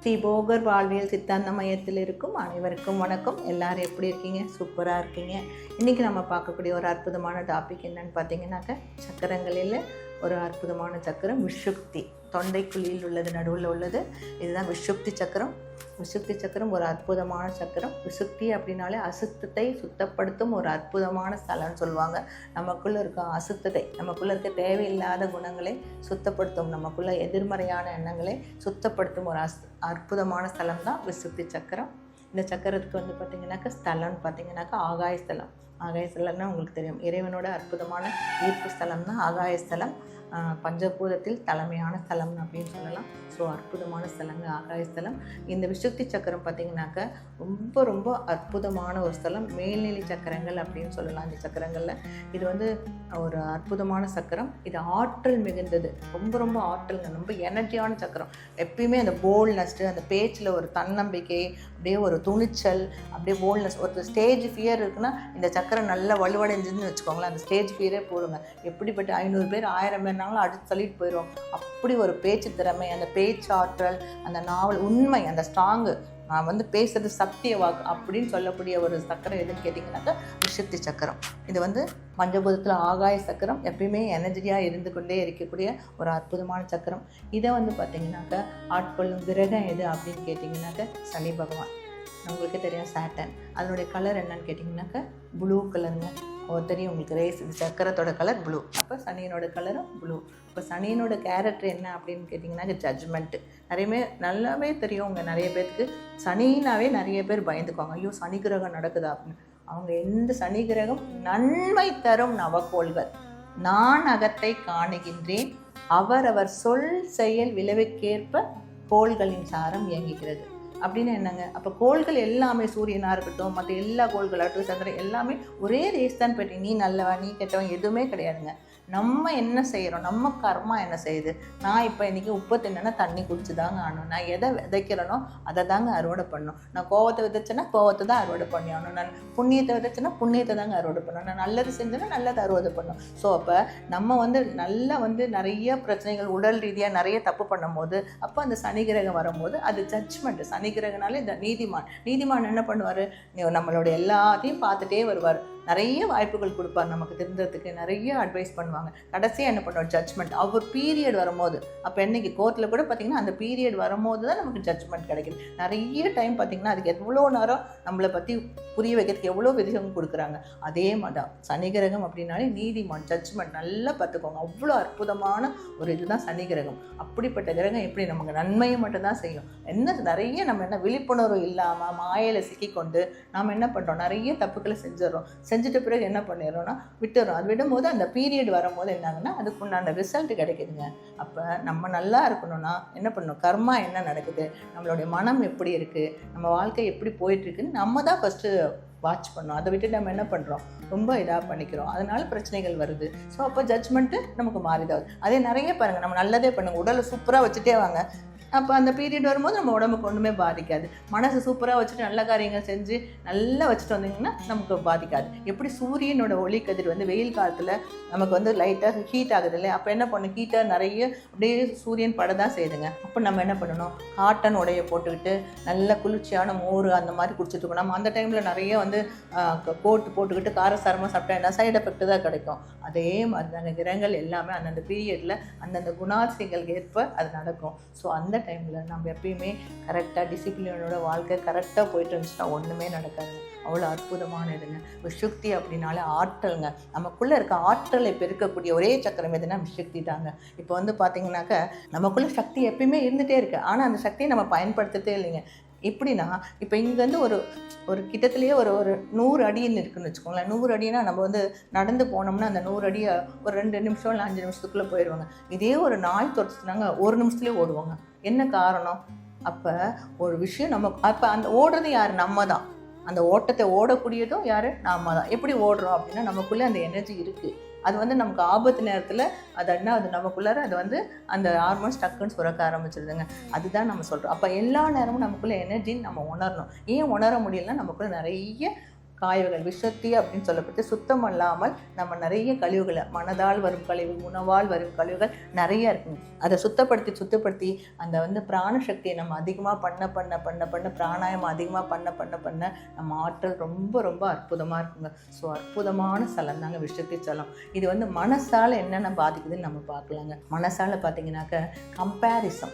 ஸ்ரீ போகர் வாழ்வியல் சித்தாந்த மையத்தில் இருக்கும் அனைவருக்கும் வணக்கம். எல்லாரும் எப்படி இருக்கீங்க? சூப்பராக இருக்கீங்க. இன்றைக்கி நம்ம பார்க்கக்கூடிய ஒரு அற்புதமான டாபிக் என்னன்னு பார்த்தீங்கன்னாக்க, சக்கரங்களில் ஒரு அற்புதமான சக்கரம் விஷுக்தி. தொண்டைக்குழியில் உள்ளது, நடுவில் உள்ளது. இதுதான் விஷுக்தி சக்கரம். விஷுக்தி சக்கரம் ஒரு அற்புதமான சக்கரம். விஷுக்தி அப்படின்னாலே அசுத்தத்தை சுத்தப்படுத்தும் ஒரு அற்புதமான ஸ்தலம்னு சொல்லுவாங்க. நமக்குள்ளே இருக்க அசுத்தத்தை, நமக்குள்ளே இருக்க தேவையில்லாத குணங்களை சுத்தப்படுத்தும், நமக்குள்ள எதிர்மறையான எண்ணங்களை சுத்தப்படுத்தும் ஒரு அற்புதமான ஸ்தலம் தான் விஷுக்தி சக்கரம். இந்த சக்கரத்துக்கு வந்து பார்த்திங்கனாக்கா ஸ்தலம்னு பார்த்திங்கனாக்கா ஆகாய ஸ்தலம். ஆகாய ஸ்தலம்னா உங்களுக்கு தெரியும், இறைவனோட அற்புதமான ஈர்ப்பு ஸ்தலம் தான் ஆகாய ஸ்தலம். பஞ்சபூதத்தில் தலைமையான ஸ்தலம் அப்படின்னு சொல்லலாம். ஸோ அற்புதமான ஸ்தலங்க ஆகாய ஸ்தலம். இந்த விஷுக்தி சக்கரம் பார்த்திங்கனாக்கா ரொம்ப ரொம்ப அற்புதமான ஒரு ஸ்தலம். மேல்நிலை சக்கரங்கள் அப்படின்னு சொல்லலாம். இந்த சக்கரங்களில் இது வந்து ஒரு அற்புதமான சக்கரம். இது ஆற்றல் மிகுந்தது, ரொம்ப ரொம்ப ஆற்றல்ங்க, ரொம்ப எனர்ஜியான சக்கரம். எப்பயுமே அந்த போல்ட்னஸ்ட்டு, அந்த பேச்சில் ஒரு தன்னம்பிக்கை, அப்படியே ஒரு துணிச்சல், அப்படியே போல்ட்னஸ். ஒரு ஸ்டேஜ் ஃபியர் இருக்குன்னா இந்த சக்கரம் நல்லா வலுவடைஞ்சுன்னு வச்சுக்கோங்களேன். அந்த ஸ்டேஜ் ஃபியரே போடுங்க. எப்படிப்பட்ட 500 பேர் 1000 பேர்னாலும் அடுத்து சொல்லிட்டு போயிடுவோம். அப்படி ஒரு பேச்சு திறமை, அந்த பேச்சாற்றல், அந்த நாவல் உண்மை, அந்த ஸ்ட்ராங்கு, நான் வந்து பேசுறது சத்திய வாக்கு அப்படின்னு சொல்லக்கூடிய ஒரு சக்கரம் எதுன்னு கேட்டிங்கன்னாக்கா விஷுக்தி சக்கரம். இது வந்து பஞ்சபூதத்தில் ஆகாய சக்கரம். எப்பயுமே எனர்ஜியாக இருந்து கொண்டே இருக்கக்கூடிய ஒரு அற்புதமான சக்கரம். இதை வந்து பார்த்திங்கனாக்கா ஆட்கொள்ளும் கிரகம் எது அப்படின்னு கேட்டிங்கனாக்கா சனி பகவான். உங்களுக்கு தெரியும் சாட்டன். அதனுடைய கலர் என்னன்னு கேட்டிங்கனாக்கா ப்ளூ கலருங்க. தெரியும் உங்களுக்கு, ரேஸ் சக்கரத்தோட கலர் ப்ளூ. அப்போ சனியனோட கலரும் ப்ளூ. இப்போ சனியனோட கேரக்டர் என்ன அப்படின்னு கேட்டிங்கன்னாக்க ஜட்ஜ்மெண்ட்டு. நல்லாவே தெரியும் உங்கள் நிறைய பேருக்கு. சனினாவே நிறைய பேர் பயந்துக்குவாங்க, ஐயோ சனி கிரகம் நடக்குதா அப்படின்னு. அவங்க எந்த சனி கிரகம் நன்மை தரும் நவக்கோள்கள். நான் அகத்தை காணுகின்றேன், அவரவர் சொல் செயல் விளைவுக்கேற்ப கோள்களின் சாரம் இயங்குகிறது அப்படின்னு என்னங்க? அப்போ கோள்கள் எல்லாமே, சூரியனாக இருக்கட்டும், மற்ற எல்லா கோள்களாகட்டும், சந்திரன் எல்லாமே ஒரே ரேஸ் தான். போய்ட்டு நீ நல்லவன் நீ கெட்டவன் எதுவுமே கிடையாதுங்க. நம்ம என்ன செய்கிறோம், நம்ம கர்மா என்ன செய்யுது. நான் இப்போ இன்றைக்கி உப்பு தின்னா தண்ணி குடிச்சு தாங்க ஆகணும். நான் எதை விதைக்கிறேனோ அதை தாங்க அறுவடை பண்ணணும். நான் கோவத்தை விதைச்சேன்னா கோவத்தை தான் அறுவடை பண்ணி ஆகணும். நான் புண்ணியத்தை விதைச்சேன்னா புண்ணியத்தை தாங்க அறுவடை பண்ணணும். நான் நல்லது செஞ்சேன்னா நல்லதை அறுவடை பண்ணணும். ஸோ அப்போ நம்ம வந்து நல்லா வந்து நிறைய பிரச்சனைகள், உடல் ரீதியாக நிறைய தப்பு பண்ணும் போது, அப்போ அந்த சனி கிரகம் வரும்போது அது ஜட்ஜ்மெண்ட். சனி கிரகனாலே இந்த நீதிமான் என்ன பண்ணுவார், நம்மளோட எல்லாத்தையும் பார்த்துட்டே வருவார். நிறைய வாய்ப்புகள் கொடுப்பார் நமக்கு திருந்தறதுக்கு, நிறைய அட்வைஸ் பண்ணுவாங்க. கடைசியாக என்ன பண்ணுவார், ஜட்ஜ்மெண்ட். அவர் பீரியட் வரும்போது, அப்போ என்னைக்கு கோர்ட்டில் கூட பார்த்திங்கன்னா அந்த பீரியட் வரும்போது தான் நமக்கு ஜட்ஜ்மெண்ட் கிடைக்குது. நிறைய டைம் பார்த்திங்கன்னா அதுக்கு எவ்வளோ நேரம் நம்மளை பற்றி புரிய வைக்கிறதுக்கு எவ்வளோ விதிகம் கொடுக்குறாங்க. அதே மாதிரி தான் சனி கிரகம் அப்படின்னாலே நீதிமான், ஜட்ஜ்மெண்ட். நல்லா பார்த்துக்கோங்க, அவ்வளோ அற்புதமான ஒரு இதுதான் சனி கிரகம். அப்படிப்பட்ட கிரகம் எப்படி நமக்கு நன்மையை மட்டும்தான் செய்யும். நிறைய நம்ம என்ன விழிப்புணர்வு இல்லாமல் மாயையில் சிக்கிக்கொண்டு நாம் என்ன பண்ணுறோம், நிறைய தப்புக்களை செஞ்சுட்ட பிறகு என்ன பண்ணிடுறோம்னா விட்டுறோம். அது விடும்போது அந்த பீரியட் வரும்போது என்னாங்கன்னா அதுக்குண்டான ரிசல்ட் கிடைக்குதுங்க. அப்போ நம்ம நல்லா இருக்கணும்னா என்ன பண்ணணும், கர்மா என்ன நடக்குது, நம்மளுடைய மனம் எப்படி இருக்குது, நம்ம வாழ்க்கை எப்படி போயிட்டுருக்குன்னு நம்ம தான் ஃபஸ்ட்டு வாட்ச் பண்ணோம். அதை விட்டு நம்ம என்ன பண்ணுறோம், ரொம்ப இதாக பண்ணிக்கிறோம். அதனால பிரச்சனைகள் வருது. ஸோ அப்போ ஜட்ஜ்மெண்ட்டு நமக்கு மாறிதான். அதே நிறைய பாருங்கள், நம்ம நல்லதே பண்ணுங்கள், உடலை சூப்பராக வச்சுட்டே வாங்க. அப்போ அந்த பீரியட் வரும்போது நம்ம உடம்புக்கு ஒன்றுமே பாதிக்காது. மனசு சூப்பராக வச்சுட்டு நல்ல காரியங்கள் செஞ்சு நல்லா வச்சுட்டு வந்தீங்கன்னா நமக்கு பாதிக்காது. எப்படி சூரியனோட ஒளி கதிர் வந்து வெயில் காலத்தில் நமக்கு வந்து லைட்டாக ஹீட் ஆகுது இல்லை, அப்போ என்ன பண்ணும், ஹீட்டாக நிறைய அப்படியே சூரியன் படதான் செய்யுதுங்க. அப்போ நம்ம என்ன பண்ணணும், காட்டன் உடையை போட்டுக்கிட்டு நல்ல குளிர்ச்சியான மோர் அந்த மாதிரி குடிச்சிட்டு இருக்கணும். நம்ம அந்த டைமில் நிறைய வந்து கோட்டு போட்டுக்கிட்டு காரசாரமாக சாப்பிட்டா என்ன சைடு எஃபெக்ட் தான் கிடைக்கும். அதே மாதிரி தாங்க கிரகங்கள் எல்லாமே அந்தந்த பீரியடில் அந்தந்த குணாதிசயங்களுக்கு ஏற்ப அது நடக்கும். ஸோ அந்த டைமில் நம்ம எப்பயுமே கரெக்டாக டிசிப்ளினோட வாழ்க்கை கரெக்டாக போயிட்டு இருந்துச்சுன்னா ஒன்றுமே நடக்காதுங்க. அவ்வளோ அற்புதமான இதுங்க. விஷுக்தி அப்படின்னாலே ஆற்றலுங்க. நமக்குள்ளே இருக்க ஆற்றலை பெருக்கக்கூடிய ஒரே சக்கரம் எதுனா விஷுக்தி தாங்க. இப்போ வந்து பார்த்திங்கனாக்கா நமக்குள்ளே சக்தி எப்பயுமே இருந்துகிட்டே இருக்குது, ஆனால் அந்த சக்தியை நம்ம பயன்படுத்துறதே இல்லைங்க. எப்படின்னா இப்போ இங்கேருந்து ஒரு கிட்டத்துலேயே ஒரு 100 அடின்னு இருக்குன்னு வச்சுக்கோங்களேன். 100 அடினா நம்ம வந்து நடந்து போனோம்னா அந்த 100 அடியை ஒரு 2 நிமிஷம் இல்லை 5 நிமிஷத்துக்குள்ளே போயிடுவாங்க. இதே ஒரு நாய் துரத்துனாங்க 1 நிமிஷத்துலேயே ஓடுவாங்க. என்ன காரணம், அப்போ ஒரு விஷயம் நம்ம அப்போ அந்த ஓடுறது யார், நம்ம தான். அந்த ஓட்டத்தை ஓடக்கூடியதும் யார், நாம தான். எப்படி ஓடுறோம் அப்படின்னா நமக்குள்ளே அந்த எனர்ஜி இருக்குது. அது வந்து நமக்கு ஆபத்து நேரத்தில் அது என்ன, அது நமக்குள்ளார அது வந்து அந்த ஹார்மோன்ஸ் டக்குன்னு சுரக்க ஆரம்பிச்சிருதுங்க. அதுதான் நம்ம சொல்கிறோம். அப்போ எல்லா நேரமும் நமக்குள்ளே எனர்ஜின்னு நம்ம உணரணும். ஏன் உணர முடியலன்னா நமக்குள்ளே நிறைய காய்கள் விஷத்தி அப்படின்னு சொல்லப்பட்டு சுத்தம் அல்லாமல் நம்ம நிறைய கழிவுகளை மனதால் வரும் கழிவு, உணவால் வரும் கழிவுகள் நிறைய இருக்குங்க. அதை சுத்தப்படுத்தி அந்த பிராணசக்தியை நம்ம அதிகமாக பண்ண பிராணாயாமம் அதிகமாக பண்ண நம்ம ஆற்றல் ரொம்ப ரொம்ப அற்புதமாக இருக்குங்க. ஸோ அற்புதமான ஸ்தலம் தாங்க விஷத்தி ஸ்தலம். இது மனசால் என்னென்ன பாதிக்குதுன்னு நம்ம பார்க்கலாங்க. மனசால் பார்த்தீங்கன்னாக்க கம்பேரிசன்,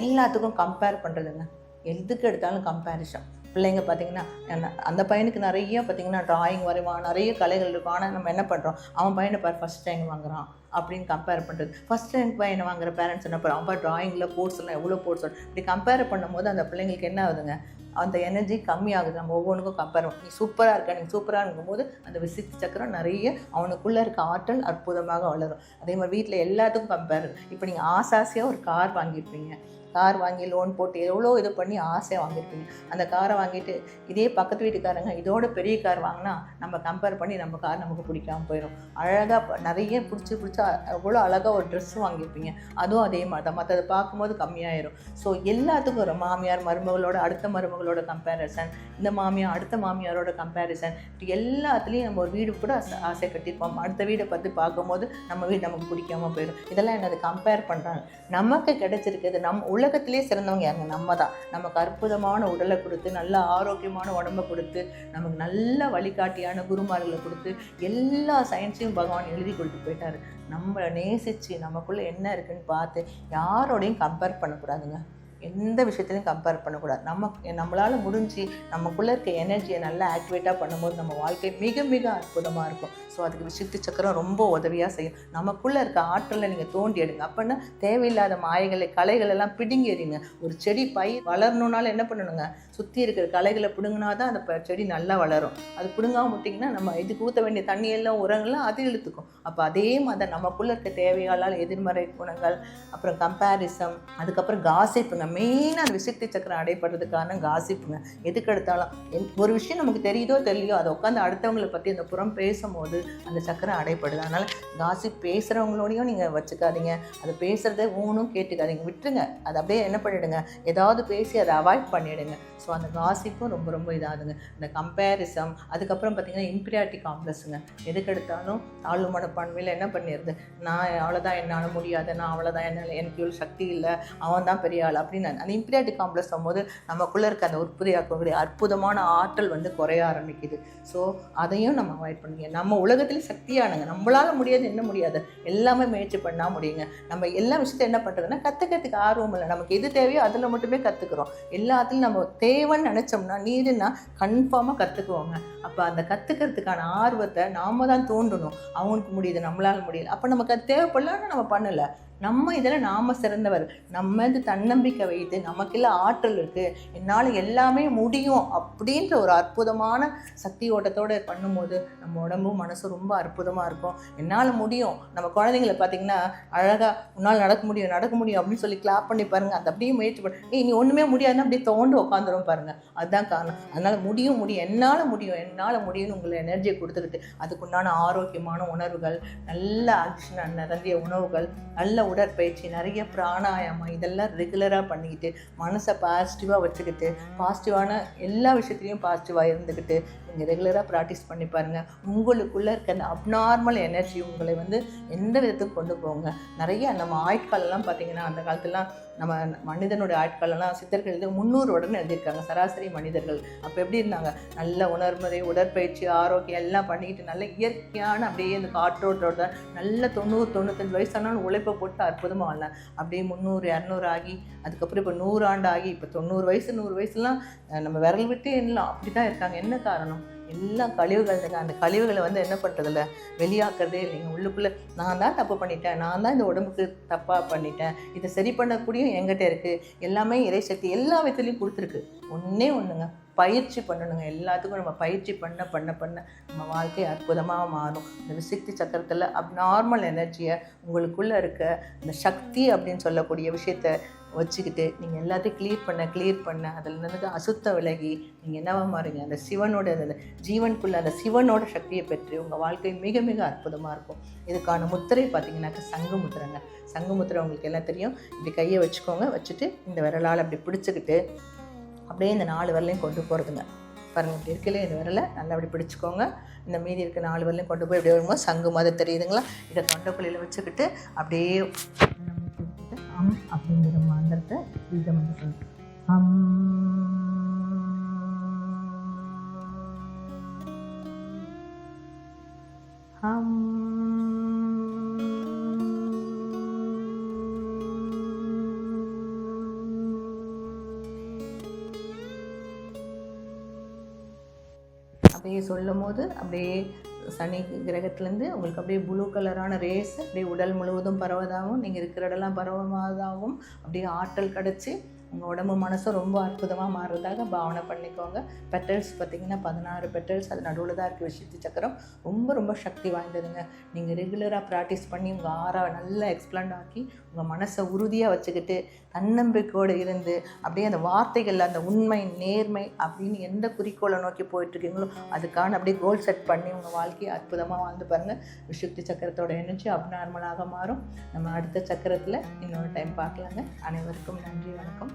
எல்லாத்துக்கும் கம்பேர் பண்ணுறதுங்க. எதுக்கு எடுத்தாலும் கம்பேரிசன். பிள்ளைங்க பார்த்திங்கன்னா அந்த பையனுக்கு நிறைய பார்த்திங்கன்னா ட்ராயிங் வரைவான், நிறைய கலைகள் இருக்கும். ஆனால் நம்ம என்ன பண்ணுறோம், அவன் பையனை பார் ஃபஸ்ட் ரேங்க் வாங்குறான் அப்படின்னு கம்பேர் பண்ணுறது. ஃபஸ்ட் ரேங்க் பையனை வாங்குற பேரண்ட்ஸ் என்ன பண்ணுறோம், அவன் ட்ராயிங்கில் போர்ட்ஸ்லாம் எவ்வளோ போர்ட்ஸ் இப்படி கம்பேர் பண்ணும்போது அந்த பிள்ளைங்களுக்கு என்ன ஆகுதுங்க, அந்த எனர்ஜி கம்மியாகுது. நம்ம ஒவ்வொன்றுக்கும் கம்பேர் பண்ணி நீ சூப்பராக இருக்க, நீ சூப்பராக இருக்கும்போது அந்த விசித்தி சக்கரம் நிறைய அவனுக்குள்ளே இருக்க ஆற்றல் அற்புதமாக வளரும். அதே மாதிரி வீட்டில் எல்லாத்துக்கும் கம்பேர். இப்போ நீங்கள் ஆசாசியாக ஒரு கார் வாங்கியிருப்பீங்க, கார் வாங்கி லோன் போட்டு எவ்வளோ இது பண்ணி ஆசையாக வாங்கியிருப்பீங்க. அந்த காரை வாங்கிட்டு இதே பக்கத்து வீட்டுக்காரங்க இதோட பெரிய கார் வாங்கினா நம்ம கம்பேர் பண்ணி நம்ம கார் நமக்கு பிடிக்காமல் போயிடும். அழகாக நிறைய பிடிச்சா எவ்வளோ அழகாக ஒரு ட்ரெஸ் வாங்கியிருப்பீங்க, அதுவும் அதே மாதிரி தான். மற்றதை பார்க்கும்போது கம்மியாயிரும். ஸோ எல்லாத்துக்கும் ஒரு மாமியார் மருமகளோட அடுத்த மருமகளோட கம்பேரிசன், இந்த மாமியார் அடுத்த மாமியாரோட கம்பேரிசன், இப்படி எல்லாத்துலேயும் நம்ம ஒரு வீடு கூட ஆசை கட்டியிருப்போம். அடுத்த வீடை பற்றி பார்க்கும்போது நம்ம வீடு நமக்கு பிடிக்காமல் போயிடும். இதெல்லாம் என்னது கம்பேர் பண்ணுறாங்க. நமக்கு கிடைச்சிருக்குது உலகத்திலே சிறந்தவங்க யாருங்க, நம்ம தான். நமக்கு அற்புதமான உடலை கொடுத்து, நல்ல ஆரோக்கியமான உடம்பை கொடுத்து, நமக்கு நல்ல வழிகாட்டியான குருமார்களை கொடுத்து, எல்லா சயின்ஸையும் பகவான் எழுதி கொடுத்து போயிட்டாரு. நம்மளை நேசித்து நமக்குள்ளே என்ன இருக்குன்னு பார்த்து யாரோடையும் கம்பேர் பண்ணக்கூடாதுங்க. எந்த விஷயத்துலையும் கம்பேர் பண்ணக்கூடாது. நம்மளால் முடிஞ்சு நமக்குள்ளே இருக்க எனர்ஜியை நல்லா ஆக்டிவேட்டாக பண்ணும்போது நம்ம வாழ்க்கை மிக மிக அற்புதமாக இருக்கும். ஸோ அதுக்கு விசித்தி சக்கரம் ரொம்ப உதவியாக செய்யும். நமக்குள்ளே இருக்க ஆற்றலை நீங்கள் தோண்டி எடுங்க. அப்படின்னா தேவையில்லாத களைகள் எல்லாம் பிடுங்கி எறிங்க. ஒரு செடி வளரணுன்னாலும் என்ன பண்ணணுங்க, சுற்றி இருக்கிற களைகளை பிடுங்கினா தான் அந்த செடி நல்லா வளரும். அது பிடுங்காமல் விட்டிங்கன்னா நம்ம இதுக்கு ஊற்ற வேண்டிய தண்ணியெல்லாம் உரங்கள்லாம் அது இழுத்துக்கும். அப்போ அதே மாதிரி நமக்குள்ளே இருக்க தேவையால் எதிர்மறை குணங்கள், அப்புறம் கம்பேரிசம், அதுக்கப்புறம் காசிப்புங்க. மெயினாக அந்த விசித்தி சக்கரம் அடைப்படுறதுக்கான காசிப்புங்க. எதுக்கு எடுத்தாலும் ஒரு விஷயம் நமக்கு தெரியுதோ தெரியலையோ அதை உட்காந்து அடுத்தவங்களை பற்றி அந்த புறம் பேசும்போது அந்த சக்கரம் அடைப்படுது. அதனால் காசிப் பேசுகிறவங்களோடையும் நீங்கள் வச்சுக்காதீங்க. அதை பேசுகிறத ஊனும் கேட்டுக்காதீங்க, விட்டுருங்க. அதை அப்படியே என்ன பண்ணிவிடுங்க, ஏதாவது பேசி அதை அவாய்ட் பண்ணிவிடுங்க. ஸோ அந்த காசிப்பும் ரொம்ப ரொம்ப இதாகுதுங்க. இந்த கம்பேரிசம், அதுக்கப்புறம் பார்த்திங்கன்னா இன்ஃபீரியாரிட்டி காம்ப்ளெக்ஸுங்க. எதுக்கு எடுத்தாலும் தாழ்வு மனப்பான்மையில் என்ன பண்ணிடுது, நான் அவ்வளோதான், என்னால் முடியாது, நான் அவ்வளோதான், எனக்கு இவ்வளோ சக்தி இல்லை, அவன் தான் பெரிய ஆள் அப்படின்னு அந்த இன்ஃபீரியாரிட்டி காம்ப்ளெக்ஸ் ஆகும்போது நமக்குள்ளே இருக்க அந்த உற்பத்தியாக்கக்கூடிய அற்புதமான ஆற்றல் குறைய ஆரம்பிக்குது. ஸோ அதையும் நம்ம அவாய்ட் பண்ணுங்க. நம்ம உலகத்தில் சக்தியானுங்க, நம்மளால் முடியாது என்ன முடியாது, எல்லாமே முயற்சி பண்ணால் முடியுங்க. நம்ம எல்லா விஷயத்தையும் என்ன பண்ணுறதுன்னா கற்றுக்கிறதுக்கு ஆர்வம் இல்லை. நமக்கு எது தேவையோ அதில் மட்டுமே கற்றுக்குறோம். எல்லாத்துலையும் நம்ம தேவைன்னு நினச்சோம்னா நீருன்னா கன்ஃபார்மாக கற்றுக்குவோங்க. அப்போ அந்த கற்றுக்கிறதுக்கான ஆர்வத்தை நாம் தான் தூண்டணும். அவங்களுக்கு முடியுது, நம்மளால் முடியல, அப்போ நமக்கு அது தேவைப்படலான்னு நம்ம பண்ணலை. நம்ம இதில் நாம் சிறந்தவர், நம்ம தன்னம்பிக்கை வைத்து நமக்குள்ள ஆற்றல் இருக்குது, என்னால் எல்லாமே முடியும் அப்படின்ற ஒரு அற்புதமான சக்தி ஓட்டத்தோடு பண்ணும்போது நம்ம உடம்பும் மனசும் ரொம்ப அற்புதமாக இருக்கும். என்னால் முடியும். நம்ம குழந்தைங்களை பார்த்திங்கன்னா அழகாக உன்னால் நடக்க முடியும் அப்படின்னு சொல்லி கிளாப் பண்ணி பாருங்கள். அது அப்படியே முயற்சி பண்ணி நீ ஒன்றுமே முடியாதுன்னா அப்படியே தோண்டு உட்காந்துரும் பாருங்கள். அதுதான் காரணம். அதனால் முடியும் என்னால் முடியும்னு உங்களை எனர்ஜியை கொடுத்துக்கிட்டு அதுக்குண்டான ஆரோக்கியமான உணர்வுகள், நல்ல ஆக்சிஜன் நிறைய உணவுகள், நல்ல உடற்பயிற்சி, நிறைய பிராணாயாமம், இதெல்லாம் ரெகுலராக பண்ணிக்கிட்டு மனசை பாசிட்டிவாக வச்சுக்கிட்டு பாசிட்டிவான எல்லா விஷயத்துலையும் பாசிட்டிவாக இருந்துக்கிட்டு நீங்கள் ரெகுலராக ப்ராக்டிஸ் பண்ணி பாருங்கள். உங்களுக்குள்ளே இருக்க அந்த அப்நார்மல் எனர்ஜி உங்களை எந்த விதத்துக்கு கொண்டு போங்க. நிறைய நம்ம ஆட்களெல்லாம் பார்த்திங்கன்னா அந்த காலத்துலாம் நம்ம மனிதனுடைய ஆட்களெல்லாம் சித்தர்கள் 300 வருடம் எழுதியிருக்காங்க சராசரி மனிதர்கள். அப்போ எப்படி இருந்தாங்க, நல்ல உணர்முறை, உடற்பயிற்சி, ஆரோக்கியம் எல்லாம் பண்ணிக்கிட்டு நல்ல இயற்கையான அப்படியே இந்த காற்றோட்டோட நல்ல 90-95 வயசானாலும் உழைப்பை போட்டு அற்புதமாக வாழலாம். அப்படியே 300-200 ஆகி அதுக்கப்புறம் இப்போ 100 ஆண்டு ஆகி இப்போ 100 வயசுலாம் நம்ம விரல் விட்டு எல்லாம் அப்படி தான் இருக்காங்க. என்ன காரணம், எல்லாம் கழிவுகள் தாங்க. அந்த கழிவுகளை என்ன பண்ணுறதில்ல, வெளியாக்குறதே இல்லைங்க. உள்ளுக்குள்ளே நான் தான் தப்பு பண்ணிட்டேன், நான் தான் இந்த உடம்புக்கு தப்பாக பண்ணிட்டேன், இதை சரி பண்ணக்கூடிய என்கிட்ட இருக்குது, எல்லாமே இறைசக்தி எல்லா விதத்துலையும் கொடுத்துருக்கு. ஒன்றுங்க, பயிற்சி பண்ணணுங்க. எல்லாத்துக்கும் நம்ம பயிற்சி பண்ண நம்ம வாழ்க்கை அற்புதமாக மாறும். இந்த விசித்தி சக்கரத்தில் அப்நார்மல் எனர்ஜியை உங்களுக்குள்ளே இருக்க இந்த சக்தி அப்படின்னு சொல்லக்கூடிய விஷயத்தை வச்சுக்கிட்டு நீங்கள் எல்லாத்தையும் கிளியர் பண்ண அதில் அசுத்தம் விலகி நீங்கள் என்னவா மாறுங்க, அந்த சிவனோட அந்த ஜீவனுக்குள்ளே அந்த சிவனோட சக்தியை பெற்று உங்கள் வாழ்க்கை மிக மிக அற்புதமாக இருக்கும். இதுக்கான முத்திரை பார்த்தீங்கன்னாக்கா சங்கு முத்திரைங்க. சங்கு முத்திரை உங்களுக்கு எல்லாம் தெரியும். இப்படி கையை வச்சுக்கோங்க, வச்சுட்டு இந்த விரலால் அப்படி பிடிச்சிக்கிட்டு அப்படியே இந்த 4 விரலையும் கொண்டு போகிறதுங்க. பாருங்கள். இப்படி இருக்கல இந்த விரலை நல்லா அப்படி பிடிச்சிக்கோங்க. இந்த மீதி இருக்க 4 விரலையும் கொண்டு போய் இப்படி வரும்போது சங்கு மாதிரி தெரியுதுங்களா? இதை தொண்டைக்குழியில் வச்சுக்கிட்டு அப்படியே அப்படிங்கிற மந்திரத்தை பீஜ மந்திரம் அப்படியே சொல்லும் போது அப்படியே சனி கிரகத்துலேருந்து உங்களுக்கு அப்படியே ப்ளூ கலரான ரேஸ் அப்படியே உடல் முழுவதும் பரவதாகவும் நீங்கள் இருக்கிற இடம்லாம் பரவதாகவும் அப்படியே ஆற்றல் கிடச்சி உங்கள் உடம்பு மனசும் ரொம்ப அற்புதமாக மாறுறதாக பாவனை பண்ணிக்கோங்க. பெட்டல்ஸ் பார்த்திங்கன்னா 16 பெட்டல்ஸ், அது நடுவில் தான் இருக்குது விசுத்தி சக்கரம். ரொம்ப ரொம்ப சக்தி வாய்ந்ததுங்க. நீங்கள் ரெகுலராக ப்ராக்டிஸ் பண்ணி உங்கள் ஆறாவை நல்லா எக்ஸ்பிளண்ட் ஆக்கி உங்கள் மனசை உறுதியாக வச்சுக்கிட்டு தன்னம்பிக்கையோடு இருந்து அப்படியே அந்த வார்த்தைகளில் அந்த உண்மை நேர்மை அப்படின்னு எந்த குறிக்கோளை நோக்கி போயிட்டுருக்கீங்களோ அதுக்கான அப்படியே கோல் செட் பண்ணி உங்கள் வாழ்க்கையை அற்புதமாக வாழ்ந்து பாருங்கள். விசுத்தி சக்கரத்தோட எனர்ஜி அப்நார்மலாக மாறும். நம்ம அடுத்த சக்கரத்தில் இன்னொரு டைம் பார்க்கலாங்க. அனைவருக்கும் நன்றி, வணக்கம்.